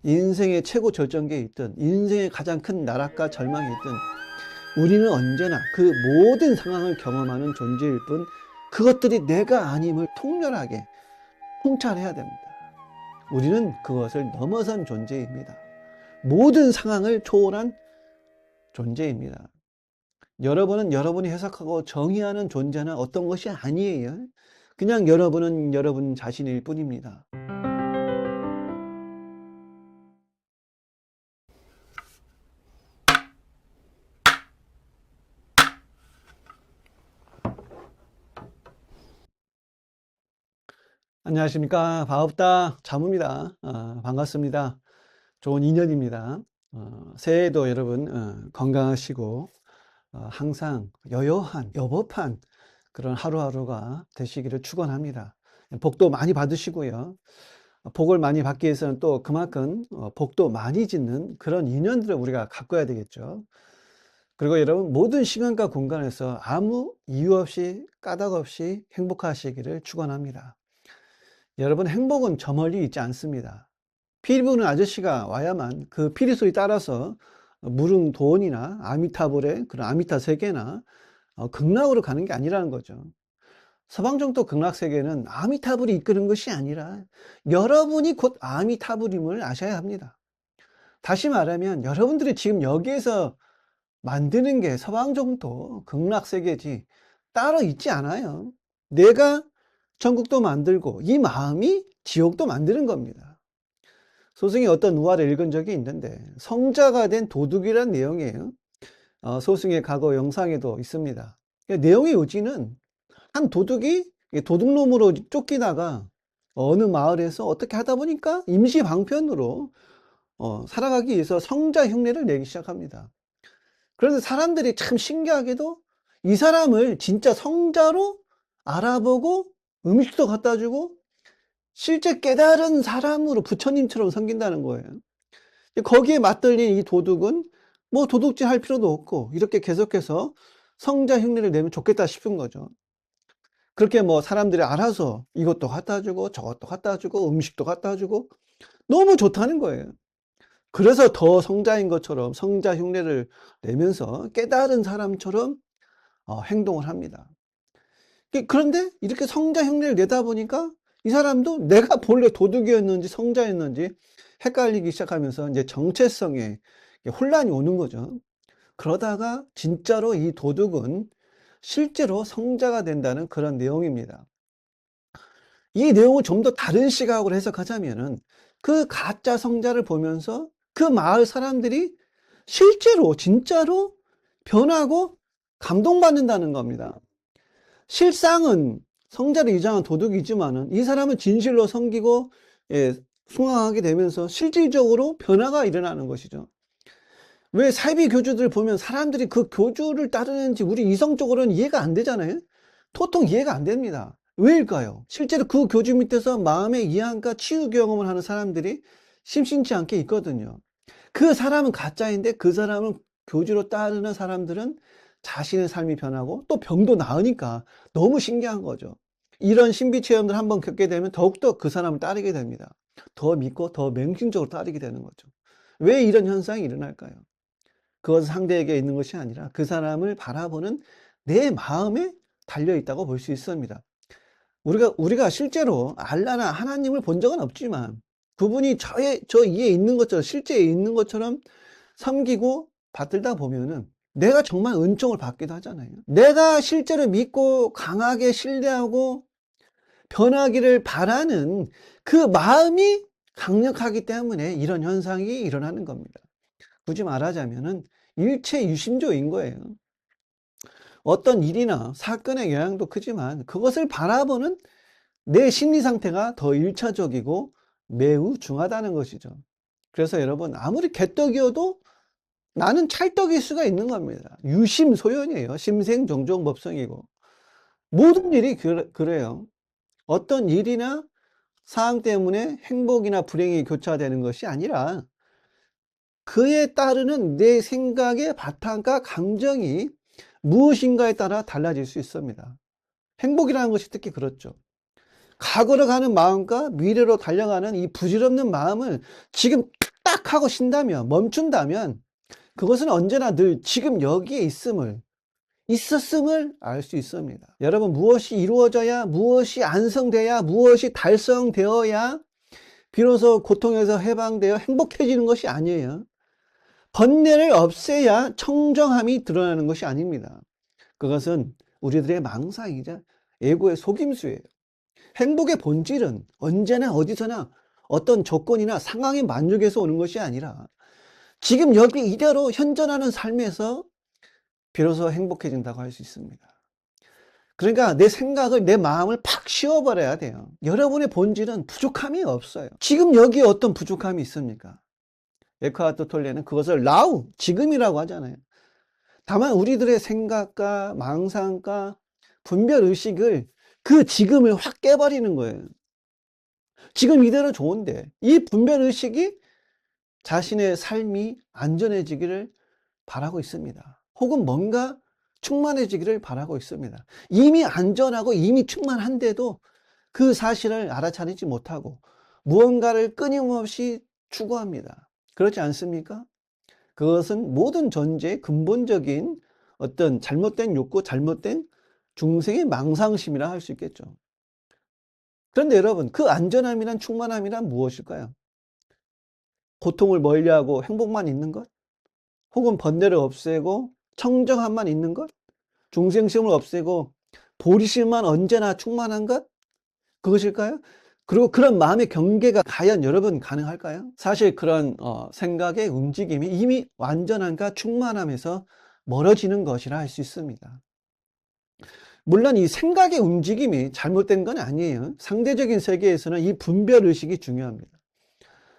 인생의 최고 절정기에 있든 인생의 가장 큰 나락과 절망이 있든 우리는 언제나 그 모든 상황을 경험하는 존재일 뿐 그것들이 내가 아님을 통렬하게 통찰해야 됩니다. 우리는 그것을 넘어선 존재입니다. 모든 상황을 초월한 존재입니다. 여러분은 여러분이 해석하고 정의하는 존재나 어떤 것이 아니에요. 그냥 여러분은 여러분 자신일 뿐입니다. 안녕하십니까. 바업다 자무입니다. 반갑습니다. 좋은 인연입니다. 새해에도 여러분 건강하시고 항상 여요한 여법한 그런 하루하루가 되시기를 축원합니다. 복도 많이 받으시고요. 복을 많이 받기 위해서는 또 그만큼 복도 많이 짓는 그런 인연들을 우리가 가꿔야 되겠죠. 그리고 여러분 모든 시간과 공간에서 아무 이유 없이 까닭 없이 행복하시기를 축원합니다. 여러분 행복은 저 멀리 있지 않습니다. 피리 부는 아저씨가 와야만 그 피리 소리 따라서 무릉도원이나 아미타불의 그런 아미타 세계나 극락으로 가는 게 아니라는 거죠. 서방정토 극락세계는 아미타불이 이끄는 것이 아니라 여러분이 곧 아미타불임을 아셔야 합니다. 다시 말하면 여러분들이 지금 여기에서 만드는 게 서방정토 극락세계지 따로 있지 않아요. 내가 천국도 만들고 이 마음이 지옥도 만드는 겁니다. 소승이 어떤 우화를 읽은 적이 있는데 성자가 된 도둑이란 내용이에요. 소승의 과거 영상에도 있습니다. 내용의 요지는 한 도둑이 도둑놈으로 쫓기다가 어느 마을에서 어떻게 하다 보니까 임시 방편으로 살아가기 위해서 성자 흉내를 내기 시작합니다. 그런데 사람들이 참 신기하게도 이 사람을 진짜 성자로 알아보고 음식도 갖다 주고 실제 깨달은 사람으로 부처님처럼 섬긴다는 거예요. 거기에 맞들린 이 도둑은 뭐 도둑질 할 필요도 없고 이렇게 계속해서 성자 흉내를 내면 좋겠다 싶은 거죠. 그렇게 뭐 사람들이 알아서 이것도 갖다 주고 저것도 갖다 주고 음식도 갖다 주고 너무 좋다는 거예요. 그래서 더 성자인 것처럼 성자 흉내를 내면서 깨달은 사람처럼 행동을 합니다. 그런데 이렇게 성자 흉내를 내다 보니까 이 사람도 내가 본래 도둑이었는지 성자였는지 헷갈리기 시작하면서 이제 정체성에 혼란이 오는 거죠. 그러다가 진짜로 이 도둑은 실제로 성자가 된다는 그런 내용입니다. 이 내용을 좀 더 다른 시각으로 해석하자면은 그 가짜 성자를 보면서 그 마을 사람들이 실제로 진짜로 변하고 감동받는다는 겁니다. 실상은 성자를 위장한 도둑이지만은 이 사람은 진실로 섬기고 숭앙하게 되면서 실질적으로 변화가 일어나는 것이죠. 왜 사이비 교주들 보면 사람들이 그 교주를 따르는지 우리 이성적으로는 이해가 안 되잖아요. 도통 이해가 안 됩니다. 왜일까요? 실제로 그 교주 밑에서 마음의 이해함과 치유 경험을 하는 사람들이 심심치 않게 있거든요. 그 사람은 가짜인데 그 사람은 교주로 따르는 사람들은 자신의 삶이 변하고 또 병도 나으니까 너무 신기한 거죠. 이런 신비 체험들 한번 겪게 되면 더욱더 그 사람을 따르게 됩니다. 더 믿고 더 맹신적으로 따르게 되는 거죠. 왜 이런 현상이 일어날까요? 그것은 상대에게 있는 것이 아니라 그 사람을 바라보는 내 마음에 달려 있다고 볼 수 있습니다. 우리가 실제로 알라나 하나님을 본 적은 없지만 그분이 저 위에 있는 것처럼 실제 있는 것처럼 섬기고 받들다 보면은 내가 정말 은총을 받기도 하잖아요. 내가 실제로 믿고 강하게 신뢰하고 변하기를 바라는 그 마음이 강력하기 때문에 이런 현상이 일어나는 겁니다. 굳이 말하자면은 일체 유심조인 거예요. 어떤 일이나 사건의 영향도 크지만 그것을 바라보는 내 심리 상태가 더 일차적이고 매우 중하다는 것이죠. 그래서 여러분 아무리 개떡이어도 나는 찰떡일 수가 있는 겁니다. 유심소연이에요. 심생정종법성이고 모든 일이 그래요. 어떤 일이나 사항 때문에 행복이나 불행이 교차되는 것이 아니라 그에 따르는 내 생각의 바탕과 감정이 무엇인가에 따라 달라질 수 있습니다. 행복이라는 것이 특히 그렇죠. 과거로 가는 마음과 미래로 달려가는 이 부질없는 마음을 지금 딱 하고 쉰다면, 멈춘다면 그것은 언제나 늘 지금 여기에 있었음을 알 수 있습니다. 여러분, 무엇이 이루어져야, 무엇이 완성돼야, 무엇이 달성되어야 비로소 고통에서 해방되어 행복해지는 것이 아니에요. 번뇌를 없애야 청정함이 드러나는 것이 아닙니다. 그것은 우리들의 망상이자 에고의 속임수예요. 행복의 본질은 언제나 어디서나 어떤 조건이나 상황의 만족에서 오는 것이 아니라 지금 여기 이대로 현존하는 삶에서 비로소 행복해진다고 할 수 있습니다. 그러니까 내 생각을, 내 마음을 팍 씌워버려야 돼요. 여러분의 본질은 부족함이 없어요. 지금 여기에 어떤 부족함이 있습니까? 에크하트 톨레는 그것을 now, 지금이라고 하잖아요. 다만 우리들의 생각과 망상과 분별의식을 그 지금을 확 깨버리는 거예요. 지금 이대로 좋은데 이 분별의식이 자신의 삶이 안전해지기를 바라고 있습니다. 혹은 뭔가 충만해지기를 바라고 있습니다. 이미 안전하고 이미 충만한데도 그 사실을 알아차리지 못하고 무언가를 끊임없이 추구합니다. 그렇지 않습니까? 그것은 모든 존재의 근본적인 어떤 잘못된 욕구, 잘못된 중생의 망상심이라 할 수 있겠죠. 그런데 여러분, 그 안전함이란 충만함이란 무엇일까요? 고통을 멀리하고 행복만 있는 것? 혹은 번뇌를 없애고 청정함만 있는 것? 중생심을 없애고 보리심만 언제나 충만한 것? 그것일까요? 그리고 그런 마음의 경계가 과연 여러분 가능할까요? 사실 그런 생각의 움직임이 이미 완전함과 충만함에서 멀어지는 것이라 할 수 있습니다. 물론 이 생각의 움직임이 잘못된 건 아니에요. 상대적인 세계에서는 이 분별의식이 중요합니다.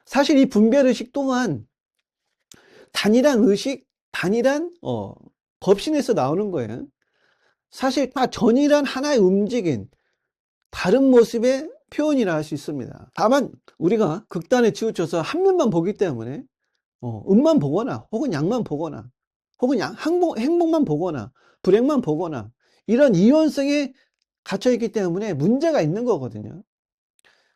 사실 이 분별의식 또한 단일한 의식, 단일한 법신에서 나오는 거예요. 사실 다 전이란 하나의 움직임, 다른 모습의 표현이라 할 수 있습니다. 다만 우리가 극단에 치우쳐서 한 면만 보기 때문에 음만 보거나 혹은 양만 보거나 혹은 행복만 보거나 불행만 보거나 이런 이원성에 갇혀있기 때문에 문제가 있는 거거든요.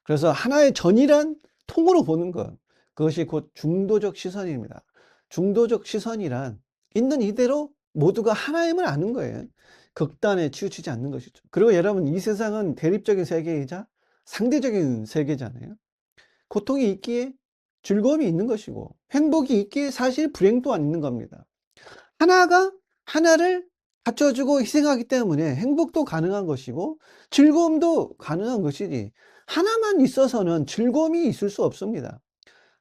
그래서 하나의 전이란 통으로 보는 것, 그것이 곧 중도적 시선입니다. 중도적 시선이란 있는 이대로 모두가 하나임을 아는 거예요. 극단에 치우치지 않는 것이죠. 그리고 여러분, 이 세상은 대립적인 세계이자 상대적인 세계잖아요. 고통이 있기에 즐거움이 있는 것이고 행복이 있기에 사실 불행 또한 있는 겁니다. 하나가 하나를 갖춰주고 희생하기 때문에 행복도 가능한 것이고 즐거움도 가능한 것이지, 하나만 있어서는 즐거움이 있을 수 없습니다.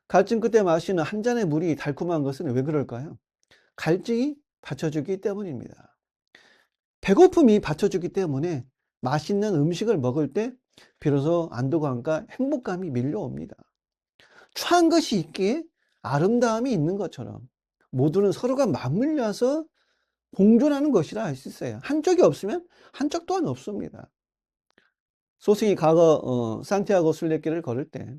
갈증 끝에 마시는 한 잔의 물이 달콤한 것은 왜 그럴까요? 갈증이 받쳐주기 때문입니다. 배고픔이 받쳐주기 때문에 맛있는 음식을 먹을 때 비로소 안도감과 행복감이 밀려옵니다. 추한 것이 있기에 아름다움이 있는 것처럼 모두는 서로가 맞물려서 공존하는 것이라 할 수 있어요. 한쪽이 없으면 한쪽 또한 없습니다. 소승이 과거 산티아고 순례길을 걸을 때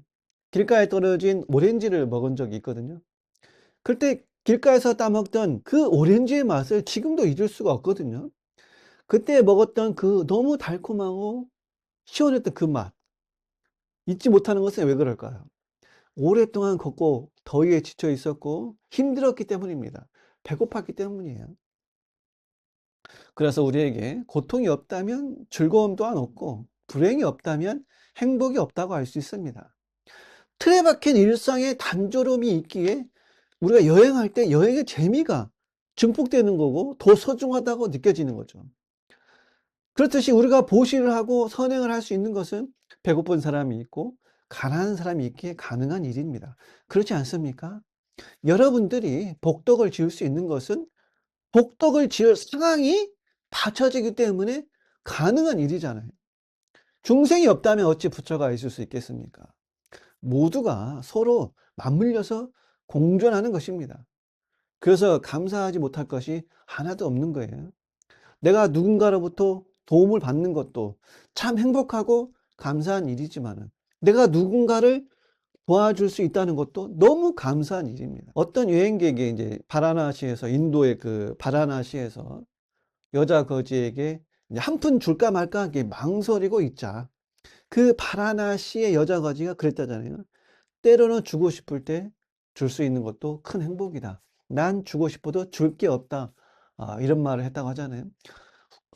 길가에 떨어진 오렌지를 먹은 적이 있거든요. 그때 길가에서 따먹던 그 오렌지의 맛을 지금도 잊을 수가 없거든요. 그때 먹었던 그 너무 달콤하고 시원했던 그 맛, 잊지 못하는 것은 왜 그럴까요? 오랫동안 걷고 더위에 지쳐 있었고 힘들었기 때문입니다. 배고팠기 때문이에요. 그래서 우리에게 고통이 없다면 즐거움 또한 없고 불행이 없다면 행복이 없다고 할 수 있습니다. 틀에 박힌 일상의 단조로움이 있기에 우리가 여행할 때 여행의 재미가 증폭되는 거고 더 소중하다고 느껴지는 거죠. 그렇듯이 우리가 보시를 하고 선행을 할 수 있는 것은 배고픈 사람이 있고 가난한 사람이 있기에 가능한 일입니다. 그렇지 않습니까? 여러분들이 복덕을 지을 수 있는 것은 복덕을 지을 상황이 받쳐지기 때문에 가능한 일이잖아요. 중생이 없다면 어찌 부처가 있을 수 있겠습니까? 모두가 서로 맞물려서 공존하는 것입니다. 그래서 감사하지 못할 것이 하나도 없는 거예요. 내가 누군가로부터 도움을 받는 것도 참 행복하고 감사한 일이지만은 내가 누군가를 도와줄 수 있다는 것도 너무 감사한 일입니다. 어떤 여행객이 이제 바라나시에서, 인도의 그 바라나시에서 여자 거지에게 한 푼 줄까 말까 이렇게 망설이고 있자 그 바라나시의 여자 거지가 그랬다잖아요. 때로는 주고 싶을 때 줄 수 있는 것도 큰 행복이다. 난 주고 싶어도 줄 게 없다. 이런 말을 했다고 하잖아요.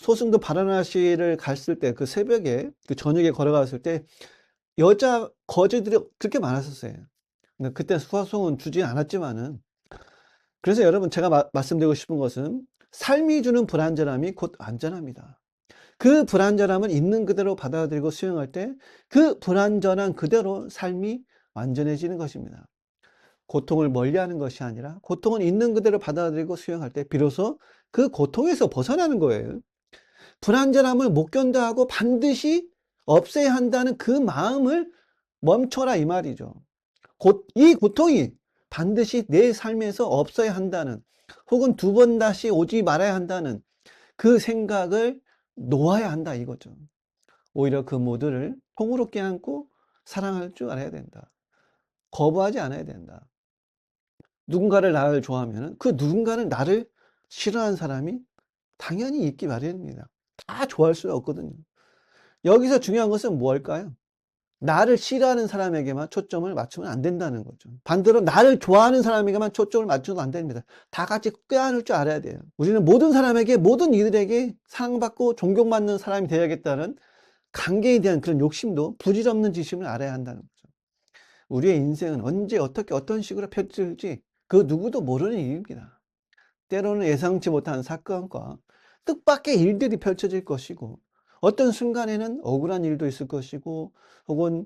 소승도 바라나시를 갔을 때 그 새벽에 그 저녁에 걸어갔을 때 여자 거지들이 그렇게 많았었어요. 근데 그때 수화송은 주지 않았지만은, 그래서 여러분 제가 말씀드리고 싶은 것은 삶이 주는 불안전함이 곧 안전합니다. 그 불안전함을 있는 그대로 받아들이고 수용할 때 그 불안전한 그대로 삶이 완전해지는 것입니다. 고통을 멀리하는 것이 아니라 고통은 있는 그대로 받아들이고 수용할 때 비로소 그 고통에서 벗어나는 거예요. 불안전함을 못 견뎌하고 반드시 없애야 한다는 그 마음을 멈춰라 이 말이죠. 이 고통이 반드시 내 삶에서 없어야 한다는, 혹은 두 번 다시 오지 말아야 한다는 그 생각을 놓아야 한다 이거죠. 오히려 그 모두를 통으로 껴안고 사랑할 줄 알아야 된다. 거부하지 않아야 된다. 누군가를 나를 좋아하면 그 누군가는 나를 싫어하는 사람이 당연히 있기 마련입니다. 다 좋아할 수는 없거든요. 여기서 중요한 것은 무엇일까요? 나를 싫어하는 사람에게만 초점을 맞추면 안 된다는 거죠. 반대로 나를 좋아하는 사람에게만 초점을 맞춰도 안 됩니다. 다 같이 껴안을 줄 알아야 돼요. 우리는 모든 사람에게, 모든 이들에게 사랑받고 존경받는 사람이 되어야겠다는 관계에 대한 그런 욕심도 부질없는 지심을 알아야 한다는 거죠. 우리의 인생은 언제 어떻게 어떤 식으로 펼쳐질지 그 누구도 모르는 일입니다. 때로는 예상치 못한 사건과 뜻밖의 일들이 펼쳐질 것이고, 어떤 순간에는 억울한 일도 있을 것이고, 혹은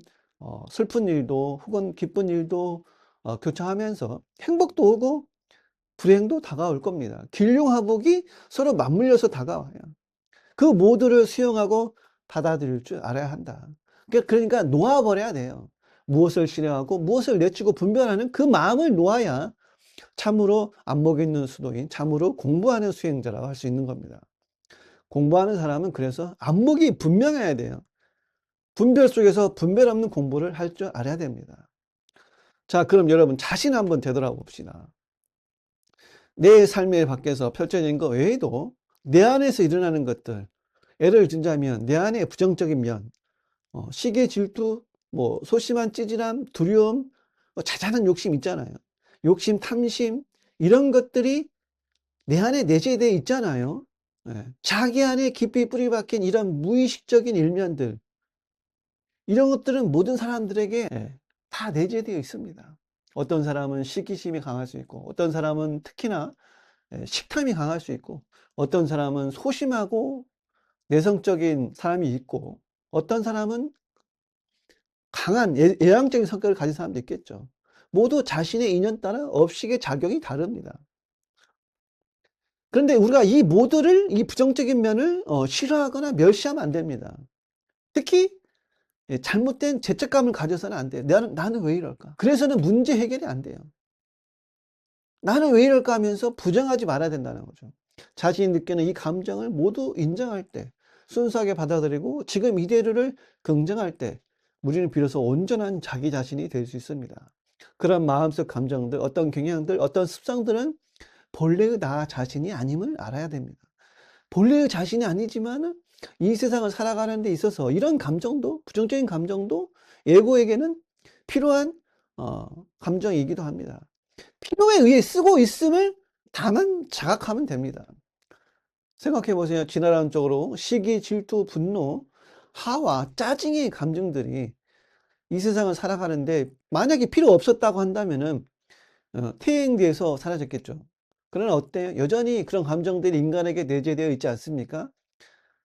슬픈 일도, 혹은 기쁜 일도 교차하면서 행복도 오고 불행도 다가올 겁니다. 길흉하복이 서로 맞물려서 다가와요. 그 모두를 수용하고 받아들일 줄 알아야 한다. 그러니까 놓아버려야 돼요. 무엇을 싫어하고 무엇을 내치고 분별하는 그 마음을 놓아야 참으로 안목 있는 수도인, 참으로 공부하는 수행자라고 할 수 있는 겁니다. 공부하는 사람은 그래서 안목이 분명해야 돼요. 분별 속에서 분별 없는 공부를 할 줄 알아야 됩니다. 자, 그럼 여러분 자신 한번 되돌아봅시다. 내 삶의 밖에서 펼쳐진 것 외에도 내 안에서 일어나는 것들, 예를 들자면 내 안에 부정적인 면, 시기, 질투, 소심한 찌질함, 두려움, 자잘한 욕심 있잖아요. 욕심, 탐심, 이런 것들이 내 안에 내재되어 있잖아요. 예. 자기 안에 깊이 뿌리 박힌 이런 무의식적인 일면들, 이런 것들은 모든 사람들에게 다 내재되어 있습니다. 어떤 사람은 시기심이 강할 수 있고, 어떤 사람은 특히나 식탐이 강할 수 있고, 어떤 사람은 소심하고 내성적인 사람이 있고, 어떤 사람은 강한 외향적인 성격을 가진 사람도 있겠죠. 모두 자신의 인연 따라 업식의 작용이 다릅니다. 그런데 우리가 이 모두를, 이 부정적인 면을 싫어하거나 멸시하면 안 됩니다. 특히 잘못된 죄책감을 가져서는 안 돼요. 나는 왜 이럴까? 그래서는 문제 해결이 안 돼요. 나는 왜 이럴까 하면서 부정하지 말아야 된다는 거죠. 자신이 느끼는 이 감정을 모두 인정할 때, 순수하게 받아들이고 지금 이대로를 긍정할 때 우리는 비로소 온전한 자기 자신이 될 수 있습니다. 그런 마음속 감정들, 어떤 경향들, 어떤 습성들은 본래의 나 자신이 아님을 알아야 됩니다. 본래의 자신이 아니지만은 이 세상을 살아가는 데 있어서 이런 감정도, 부정적인 감정도 에고에게는 필요한 감정이기도 합니다. 필요에 의해 쓰고 있음을 다만 자각하면 됩니다. 생각해 보세요. 지나간 쪽으로 시기, 질투, 분노, 하와 짜증의 감정들이 이 세상을 살아가는데 만약에 필요 없었다고 한다면은 퇴행돼서 사라졌겠죠. 그러나 어때요? 여전히 그런 감정들이 인간에게 내재되어 있지 않습니까?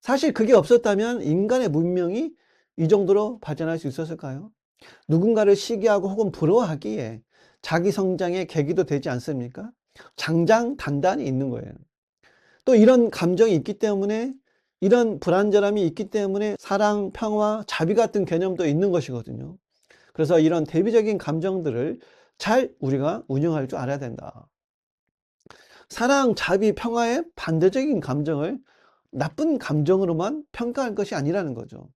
사실 그게 없었다면 인간의 문명이 이 정도로 발전할 수 있었을까요? 누군가를 시기하고 혹은 부러워하기에 자기 성장의 계기도 되지 않습니까? 장장단단이 있는 거예요. 또 이런 감정이 있기 때문에, 이런 불안전함이 있기 때문에 사랑, 평화, 자비 같은 개념도 있는 것이거든요. 그래서 이런 대비적인 감정들을 잘 우리가 운영할 줄 알아야 된다. 사랑, 자비, 평화의 반대적인 감정을 나쁜 감정으로만 평가할 것이 아니라는 거죠.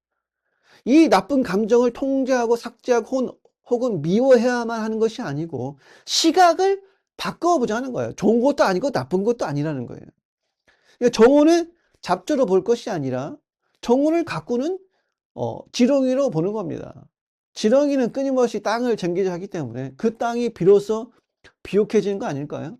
이 나쁜 감정을 통제하고 삭제하고 혹은 미워해야만 하는 것이 아니고 시각을 바꿔보자는 거예요. 좋은 것도 아니고 나쁜 것도 아니라는 거예요. 그러니까 정오는 잡초로 볼 것이 아니라 정오를 가꾸는 지렁이로 보는 겁니다. 지렁이는 끊임없이 땅을 쟁기자 하기 때문에 그 땅이 비로소 비옥해지는 거 아닐까요?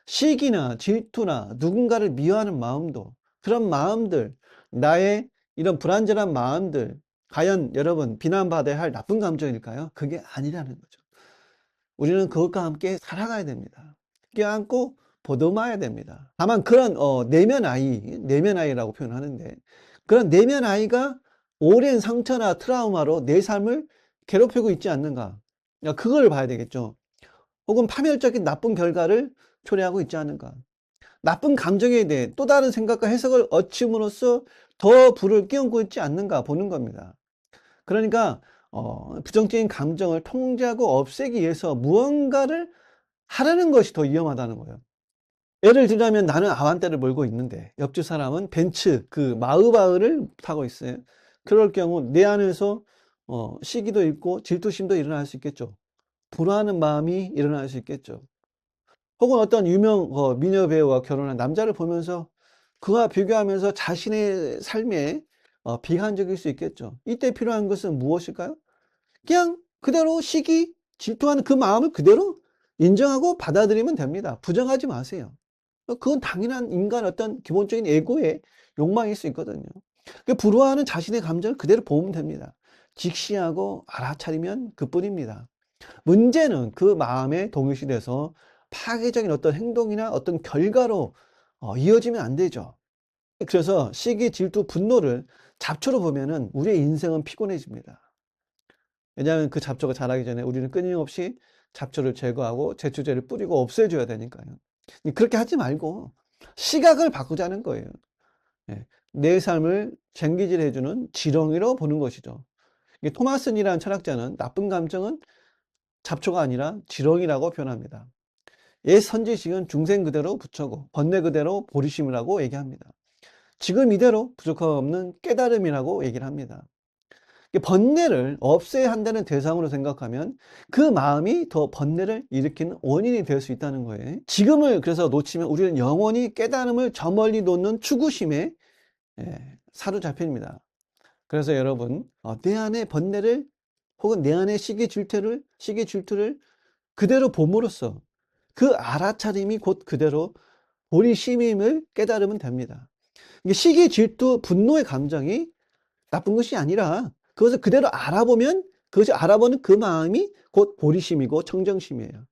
시기나 질투나 누군가를 미워하는 마음도, 그런 마음들, 나의 이런 불완전한 마음들, 과연 여러분 비난받아야 할 나쁜 감정일까요? 그게 아니라는 거죠. 우리는 그것과 함께 살아가야 됩니다. 껴안고 보듬어야 됩니다. 다만 그런 내면 아이라고 표현하는데, 그런 내면 아이가 오랜 상처나 트라우마로 내 삶을 괴롭히고 있지 않는가? 그걸 봐야 되겠죠. 혹은 파멸적인 나쁜 결과를 초래하고 있지 않은가? 나쁜 감정에 대해 또 다른 생각과 해석을 얻힘으로써 더 불을 끼얹고 있지 않는가 보는 겁니다. 그러니까 부정적인 감정을 통제하고 없애기 위해서 무언가를 하라는 것이 더 위험하다는 거예요. 예를 들자면 나는 아반떼를 몰고 있는데 옆집 사람은 벤츠 그 마으바흐를 타고 있어요. 그럴 경우 내 안에서 시기도 있고 질투심도 일어날 수 있겠죠. 불안한 마음이 일어날 수 있겠죠. 혹은 어떤 유명 미녀 배우와 결혼한 남자를 보면서 그와 비교하면서 자신의 삶에 비관적일 수 있겠죠. 이때 필요한 것은 무엇일까요? 그냥 그대로 시기, 질투하는 그 마음을 그대로 인정하고 받아들이면 됩니다. 부정하지 마세요. 그건 당연한 인간 어떤 기본적인 에고의 욕망일 수 있거든요. 불화하는 자신의 감정을 그대로 보면 됩니다. 직시하고 알아차리면 그뿐입니다. 문제는 그 마음에 동요시 돼서 파괴적인 어떤 행동이나 어떤 결과로 이어지면 안 되죠. 그래서 시기, 질투, 분노를 잡초로 보면은 우리의 인생은 피곤해집니다. 왜냐하면 그 잡초가 자라기 전에 우리는 끊임없이 잡초를 제거하고 제초제를 뿌리고 없애줘야 되니까요. 그렇게 하지 말고 시각을 바꾸자는 거예요. 예. 내 삶을 쟁기질해주는 지렁이로 보는 것이죠. 토마슨이라는 철학자는 나쁜 감정은 잡초가 아니라 지렁이라고 표현합니다. 옛 선지식은 중생 그대로 부처고 번뇌 그대로 보리심이라고 얘기합니다. 지금 이대로 부족함 없는 깨달음이라고 얘기를 합니다. 번뇌를 없애야 한다는 대상으로 생각하면 그 마음이 더 번뇌를 일으키는 원인이 될 수 있다는 거예요. 지금을 그래서 놓치면 우리는 영원히 깨달음을 저 멀리 놓는 추구심에 사로잡힙니다. 그래서 여러분 내 안의 번뇌를 혹은 내 안의 시기 질투를 그대로 봄으로써 그 알아차림이 곧 그대로 보리심임을 깨달으면 됩니다. 시기, 질투, 분노의 감정이 나쁜 것이 아니라 그것을 그대로 알아보면 그것이 알아보는 그 마음이 곧 보리심이고 청정심이에요.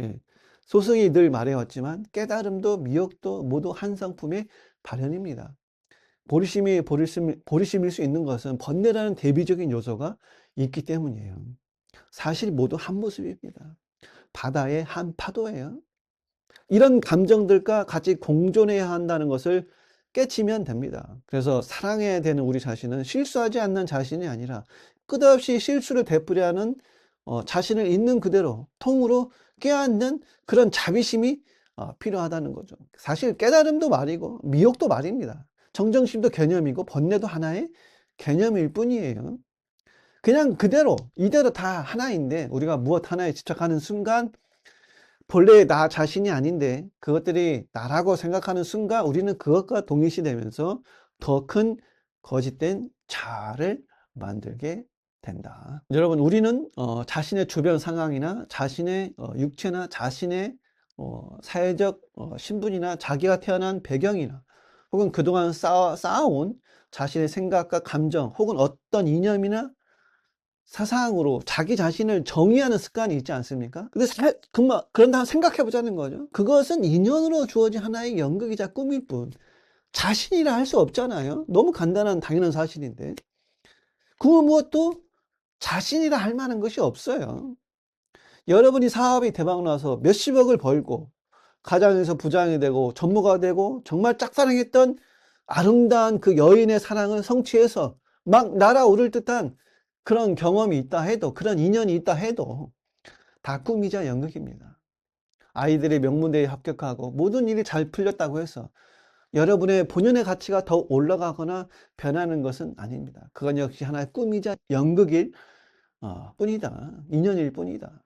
예. 소승이 늘 말해왔지만 깨달음도 미혹도 모두 한 상품의 발현입니다. 보리심일 수 있는 것은 번뇌라는 대비적인 요소가 있기 때문이에요. 사실 모두 한 모습입니다. 바다의 한 파도예요. 이런 감정들과 같이 공존해야 한다는 것을 깨치면 됩니다. 그래서 사랑해야 되는 우리 자신은 실수하지 않는 자신이 아니라 끝없이 실수를 되풀이하는 자신을 있는 그대로 통으로 껴안는 그런 자비심이 필요하다는 거죠. 사실 깨달음도 말이고 미혹도 말입니다. 정정심도 개념이고 번뇌도 하나의 개념일 뿐이에요. 그냥 그대로 이대로 다 하나인데 우리가 무엇 하나에 집착하는 순간 본래 나 자신이 아닌데 그것들이 나라고 생각하는 순간 우리는 그것과 동일시 되면서 더 큰 거짓된 자아를 만들게 된다. 여러분 우리는 자신의 주변 상황이나 자신의 육체나 자신의 사회적 신분이나 자기가 태어난 배경이나 혹은 그동안 쌓아온 자신의 생각과 감정 혹은 어떤 이념이나 사상으로 자기 자신을 정의하는 습관이 있지 않습니까? 근데 그런다 생각해 보자는 거죠. 그것은 인연으로 주어진 하나의 연극이자 꿈일 뿐 자신이라 할 수 없잖아요. 너무 간단한 당연한 사실인데 그 무엇도 자신이라 할 만한 것이 없어요. 여러분이 사업이 대박나서 몇십억을 벌고 가장에서 부장이 되고 전무가 되고 정말 짝사랑했던 아름다운 그 여인의 사랑을 성취해서 막 날아오를 듯한 그런 경험이 있다 해도 그런 인연이 있다 해도 다 꿈이자 연극입니다. 아이들이 명문대에 합격하고 모든 일이 잘 풀렸다고 해서 여러분의 본연의 가치가 더 올라가거나 변하는 것은 아닙니다. 그건 역시 하나의 꿈이자 연극일 뿐이다. 인연일 뿐이다.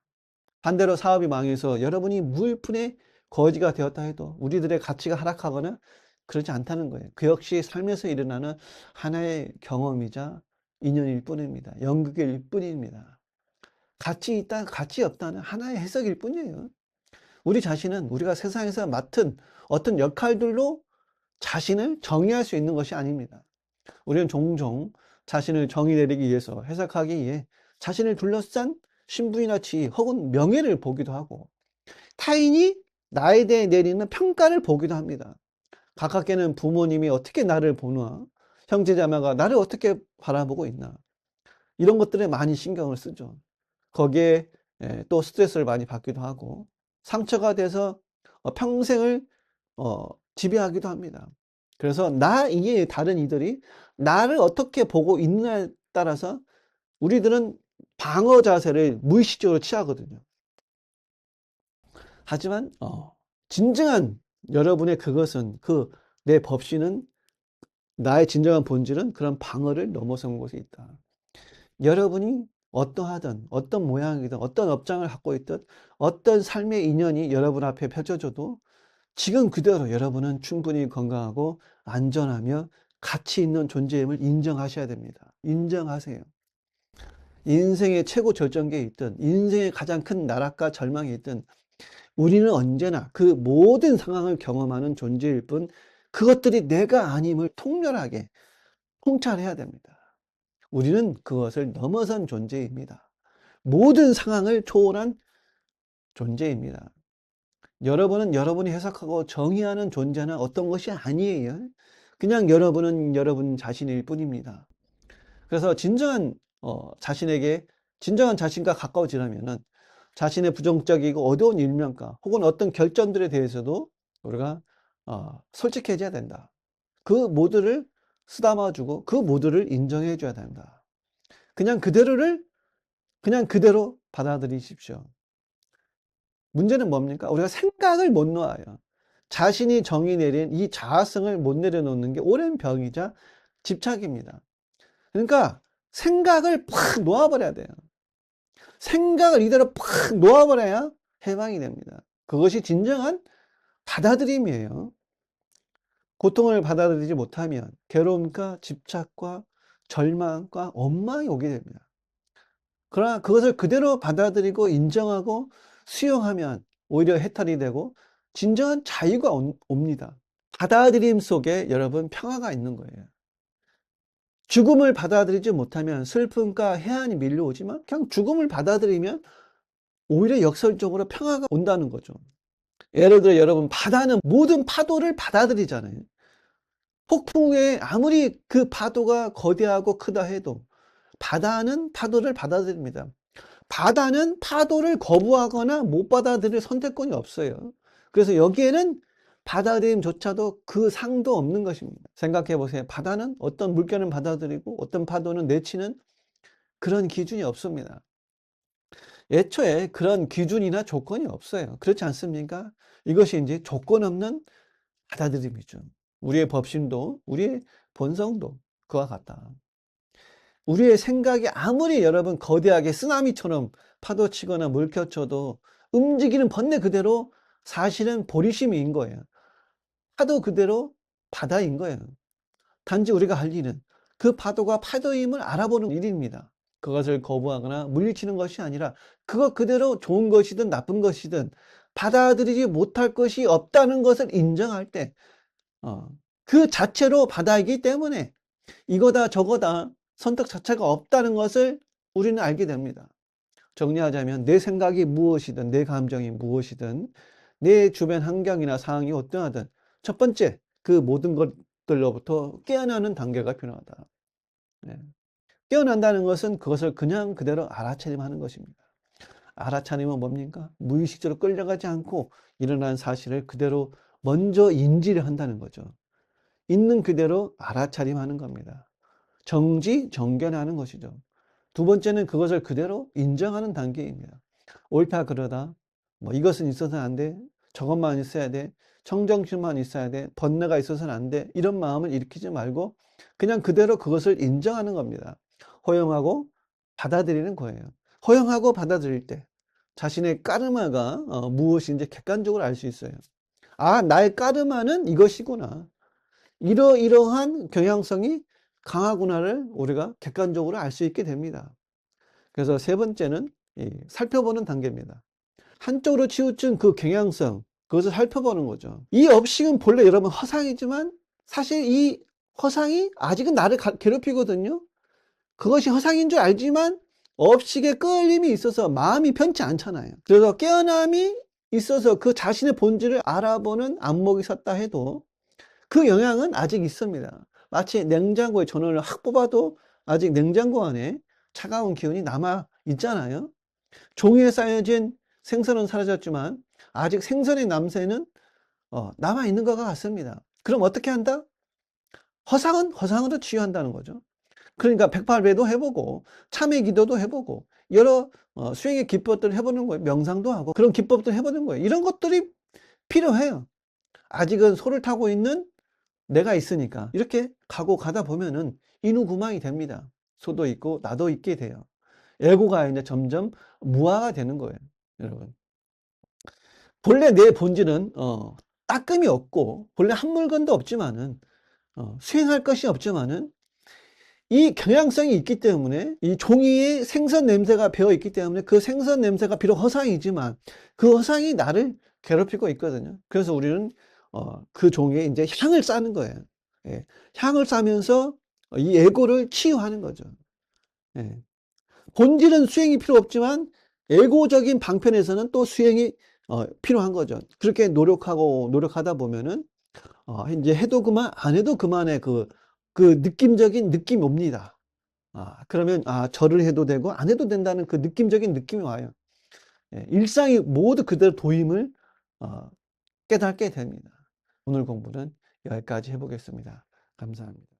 반대로 사업이 망해서 여러분이 무일푼의 거지가 되었다 해도 우리들의 가치가 하락하거나 그러지 않다는 거예요. 그 역시 삶에서 일어나는 하나의 경험이자 인연일 뿐입니다. 연극일 뿐입니다. 가치 있다, 가치 없다는 하나의 해석일 뿐이에요. 우리 자신은 우리가 세상에서 맡은 어떤 역할들로 자신을 정의할 수 있는 것이 아닙니다. 우리는 종종 자신을 정의 내리기 위해서, 해석하기 위해 자신을 둘러싼 신분이나 지위 혹은 명예를 보기도 하고, 타인이 나에 대해 내리는 평가를 보기도 합니다. 가깝게는 부모님이 어떻게 나를 보나, 형제자매가 나를 어떻게 바라보고 있나, 이런 것들에 많이 신경을 쓰죠. 거기에 또 스트레스를 많이 받기도 하고, 상처가 돼서 평생을 지배하기도 합니다. 그래서 나 이외의 다른 이들이 나를 어떻게 보고 있느냐에 따라서 우리들은 방어 자세를 무의식적으로 취하거든요. 하지만 진정한 여러분의 그것은, 그 내 법신은, 나의 진정한 본질은 그런 방어를 넘어선 곳에 있다. 여러분이 어떠하든, 어떤 모양이든, 어떤 업장을 갖고 있든, 어떤 삶의 인연이 여러분 앞에 펼쳐져도 지금 그대로 여러분은 충분히 건강하고 안전하며 가치 있는 존재임을 인정하셔야 됩니다. 인정하세요. 인생의 최고 절정기에 있든, 인생의 가장 큰 나락과 절망에 있든, 우리는 언제나 그 모든 상황을 경험하는 존재일 뿐, 그것들이 내가 아님을 통렬하게 통찰해야 됩니다. 우리는 그것을 넘어선 존재입니다. 모든 상황을 초월한 존재입니다. 여러분은 여러분이 해석하고 정의하는 존재는 어떤 것이 아니에요. 그냥 여러분은 여러분 자신일 뿐입니다. 그래서 진정한 자신에게, 진정한 자신과 가까워지려면은 자신의 부정적이고 어두운 일면과 혹은 어떤 결정들에 대해서도 우리가 솔직해져야 된다. 그 모두를 쓰다마주고 그 모두를 인정해 줘야 된다. 그냥 그대로 받아들이십시오. 문제는 뭡니까? 우리가 생각을 못 놓아요. 자신이 정의 내린 이 자아성을 못 내려놓는 게 오랜 병이자 집착입니다. 그러니까 생각을 팍 놓아버려야 돼요. 생각을 이대로 팍 놓아버려야 해방이 됩니다. 그것이 진정한 받아들임이에요. 고통을 받아들이지 못하면 괴로움과 집착과 절망과 원망이 오게 됩니다. 그러나 그것을 그대로 받아들이고 인정하고 수용하면 오히려 해탈이 되고 진정한 자유가 옵니다. 받아들임 속에 여러분 평화가 있는 거예요. 죽음을 받아들이지 못하면 슬픔과 해안이 밀려오지만 그냥 죽음을 받아들이면 오히려 역설적으로 평화가 온다는 거죠. 예를 들어 여러분, 바다는 모든 파도를 받아들이잖아요. 폭풍에 아무리 그 파도가 거대하고 크다 해도 바다는 파도를 받아들입니다. 바다는 파도를 거부하거나 못 받아들일 선택권이 없어요. 그래서 여기에는 받아들임조차도 그 상도 없는 것입니다. 생각해 보세요. 바다는 어떤 물결은 받아들이고 어떤 파도는 내치는 그런 기준이 없습니다. 애초에 그런 기준이나 조건이 없어요. 그렇지 않습니까? 이것이 이제 조건 없는 받아들임이죠. 우리의 법심도, 우리의 본성도 그와 같다. 우리의 생각이 아무리 여러분 거대하게 쓰나미처럼 파도 치거나 물결 쳐도 움직이는 번뇌 그대로 사실은 보리심인 거예요. 파도 그대로 바다인 거예요. 단지 우리가 할 일은 그 파도가 파도임을 알아보는 일입니다. 그것을 거부하거나 물리치는 것이 아니라 그것 그대로 좋은 것이든 나쁜 것이든 받아들이지 못할 것이 없다는 것을 인정할 때 그 자체로 바다이기 때문에 이거다 저거다 선택 자체가 없다는 것을 우리는 알게 됩니다. 정리하자면 내 생각이 무엇이든 내 감정이 무엇이든 내 주변 환경이나 상황이 어떠하든 첫 번째 그 모든 것들로부터 깨어나는 단계가 필요하다. 네. 깨어난다는 것은 그것을 그냥 그대로 알아차림하는 것입니다. 알아차림은 뭡니까? 무의식적으로 끌려가지 않고 일어난 사실을 그대로 먼저 인지를 한다는 거죠. 있는 그대로 알아차림하는 겁니다. 정지정견하는 것이죠. 두 번째는 그것을 그대로 인정하는 단계입니다. 옳다 그러다, 뭐 이것은 있어서는 안 돼, 저것만 있어야 돼, 청정심만 있어야 돼, 번뇌가 있어서는 안 돼, 이런 마음을 일으키지 말고 그냥 그대로 그것을 인정하는 겁니다. 허용하고 받아들이는 거예요. 허용하고 받아들일 때 자신의 까르마가 무엇인지 객관적으로 알 수 있어요. 아, 나의 까르마는 이것이구나. 이러이러한 경향성이 강하구나를 우리가 객관적으로 알 수 있게 됩니다. 그래서 세 번째는 살펴보는 단계입니다. 한쪽으로 치우친 그 경향성, 그것을 살펴보는 거죠. 이 업식은 본래 여러분 허상이지만 사실 이 허상이 아직은 나를 괴롭히거든요. 그것이 허상인 줄 알지만 업식에 끌림이 있어서 마음이 편치 않잖아요. 그래서 깨어남이 있어서 그 자신의 본질을 알아보는 안목이 섰다 해도 그 영향은 아직 있습니다. 마치 냉장고에 전원을 확 뽑아도 아직 냉장고 안에 차가운 기운이 남아 있잖아요. 종이에 쌓여진 생선은 사라졌지만 아직 생선의 냄새는 남아 있는 것과 같습니다. 그럼 어떻게 한다? 허상은 허상으로 치유한다는 거죠. 그러니까 백발배도 해보고 참회 기도도 해보고 여러 수행의 기법들을 해보는 거예요. 명상도 하고 그런 기법들 해보는 거예요. 이런 것들이 필요해요. 아직은 소를 타고 있는 내가 있으니까 이렇게 가다 보면은 인후구망이 됩니다. 소도 있고 나도 있게 돼요. 에고가 이제 점점 무아가 되는 거예요, 여러분. 본래 내 본질은 따끔이 없고 본래 한 물건도 없지만은 수행할 것이 없지만은 이 경향성이 있기 때문에 이 종이에 생선 냄새가 배어 있기 때문에 그 생선 냄새가 비록 허상이지만 그 허상이 나를 괴롭히고 있거든요. 그래서 우리는 그 종이에 이제 향을 싸는 거예요. 예. 향을 싸면서 이 에고를 치유하는 거죠. 예. 본질은 수행이 필요 없지만 에고적인 방편에서는 또 수행이 필요한 거죠. 그렇게 노력하다 보면은 이제 해도 그만 안 해도 그만의 그 느낌적인 느낌이 옵니다. 그러면 절을 해도 되고 안 해도 된다는 그 느낌적인 느낌이 와요. 예, 일상이 모두 그대로 도임을 깨닫게 됩니다. 오늘 공부는 여기까지 해보겠습니다. 감사합니다.